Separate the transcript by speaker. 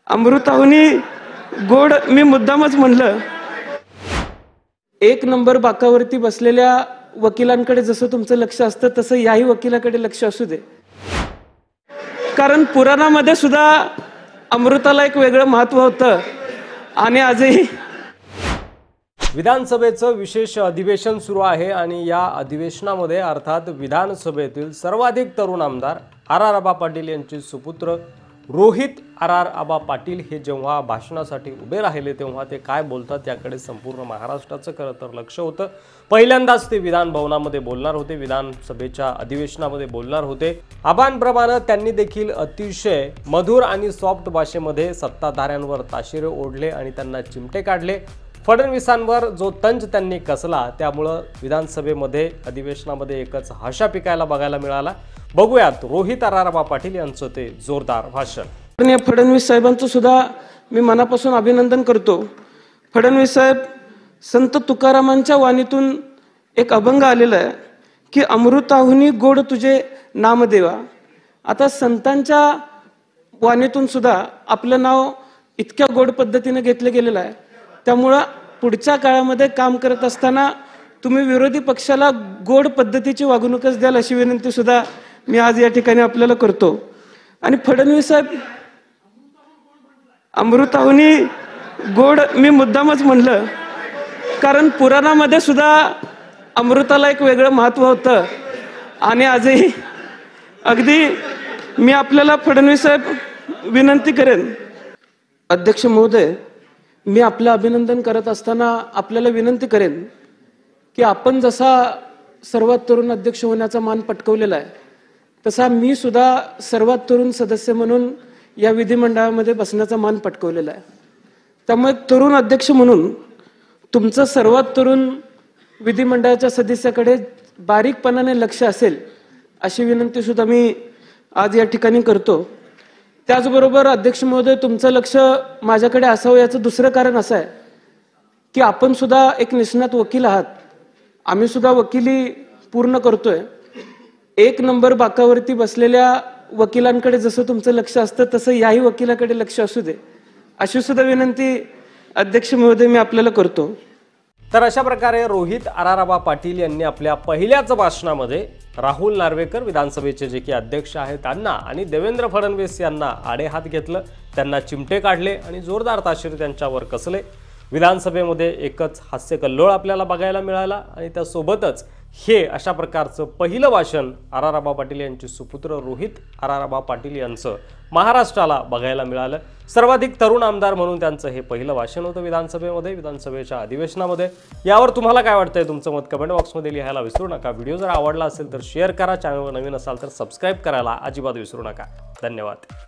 Speaker 1: अमृताहुनी गोड मी मुद्दामच म्हणलं, एक नंबर बाकावरती बसलेल्या वकिलांकडे जसं तुमचं लक्ष असतं तसं याही वकिलाकडे लक्ष असू दे, कारण पुराणामध्ये सुद्धा अमृताला एक वेगळं महत्त्व होतं आणि आजही
Speaker 2: विधानसभेचं विशेष अधिवेशन सुरू आहे आणि या अधिवेशनामध्ये अर्थात विधानसभेतील सर्वाधिक तरुण आमदार आर आबा पाटील यांचे सुपुत्र रोहित आबा पाटील हे जेव्हा भाषणासाठी उभे राहिले तेव्हा ते काय बोलतात याकडे संपूर्ण महाराष्ट्राचं खरं तर लक्ष होतं। पहिल्यांदाच ते विधान भवनामध्ये बोलणार होते, विधानसभेच्या अधिवेशनामध्ये बोलणार होते। आबांप्रमाणे त्यांनी देखील अतिशय मधुर आणि सॉफ्ट भाषेमध्ये सत्ताधाऱ्यांवर ताशेरे ओढले आणि त्यांना चिमटे काढले। फडणवीसांवर जो तंज त्यांनी कसला त्यामुळे विधानसभेमध्ये अधिवेशनामध्ये एकच हाशा पिकायला बघायला मिळाला। बघूयात रोहित आबा पाटील यांचं ते जोरदार भाषण।
Speaker 1: फडणवीस साहेबांचं सुद्धा मी मनापासून अभिनंदन करतो। फडणवीस साहेब संत तुकारामांच्या वाणीतून एक अभंग आलेला आहे की अमृताहुनी गोड तुझे नामदेवा। आता संतांच्या वाणीतून सुद्धा आपलं नाव इतक्या गोड पद्धतीने घेतलं गेलेलं आहे, त्यामुळं पुढच्या काळामध्ये काम करत असताना तुम्ही विरोधी पक्षाला गोड पद्धतीची वागणूकच द्याल अशी विनंती सुद्धा मी आज या ठिकाणी आपल्याला करतो। आणि फडणवीस साहेब अमृताहुनी गोड मी मुद्दामच म्हणलं, कारण पुराणामध्ये सुद्धा अमृताला एक वेगळं महत्त्व होतं आणि आजही अगदी मी आपल्याला फडणवीस साहेब विनंती करेन, अध्यक्ष महोदय मी आपलं अभिनंदन करत असताना आपल्याला विनंती करेन की आपण जसा सर्वात तरुण अध्यक्ष होण्याचा मान पटकवलेला आहे तसा मी सुद्धा सर्वात तरुण सदस्य म्हणून या विधिमंडळामध्ये बसण्याचा मान पटकवलेला आहे। त्यामुळे तरुण अध्यक्ष म्हणून तुमचं सर्वात तरुण विधिमंडळाच्या सदस्याकडे बारीकपणाने लक्ष असेल अशी विनंती सुद्धा मी आज या ठिकाणी करतो। त्याचबरोबर अध्यक्ष महोदय तुमचं लक्ष माझ्याकडे असावं याचं दुसरं कारण असं आहे की आपण सुद्धा एक निष्णात वकील आहात, आम्ही सुद्धा वकिली पूर्ण करतोय। एक नंबर बाकावरती बसलेल्या वकिलांकडे जसं तुमचं लक्ष असतं तसं याही वकिलाकडे लक्ष असू दे अशी सुद्धा विनंती अध्यक्ष महोदय मी आपल्याला करतो।
Speaker 2: तर अशा प्रकारे रोहित आबा पाटील यांनी आपल्या पहिल्याच भाषणामध्ये राहुल नार्वेकर विधानसभेचे जे की अध्यक्ष आहेत त्यांना आणि देवेंद्र फडणवीस यांना आडेहात घेतलं, त्यांना चिमटे काढले आणि जोरदार ताशेरे त्यांच्यावर कसले। विधानसभेमध्ये एकच हास्य कल्लोळ आपल्याला बघायला मिळाला आणि त्यासोबतच हे अशा प्रकारचं पहिलं भाषण आबा पाटील यांचे सुपुत्र रोहित आबा पाटील यांचं महाराष्ट्राला बघायला मिळालं। सर्वाधिक तरुण आमदार म्हणून त्यांचं हे पहिलं भाषण होतं विधानसभेमध्ये, विधानसभेच्या अधिवेशनामध्ये। यावर तुम्हाला काय वाटतंय तुमचं मत कमेंट बॉक्समध्ये लिहायला विसरू नका। व्हिडिओ जर आवडला असेल तर शेअर करा, चॅनलवर नवीन असाल तर सबस्क्राईब करायला अजिबात विसरू नका। धन्यवाद।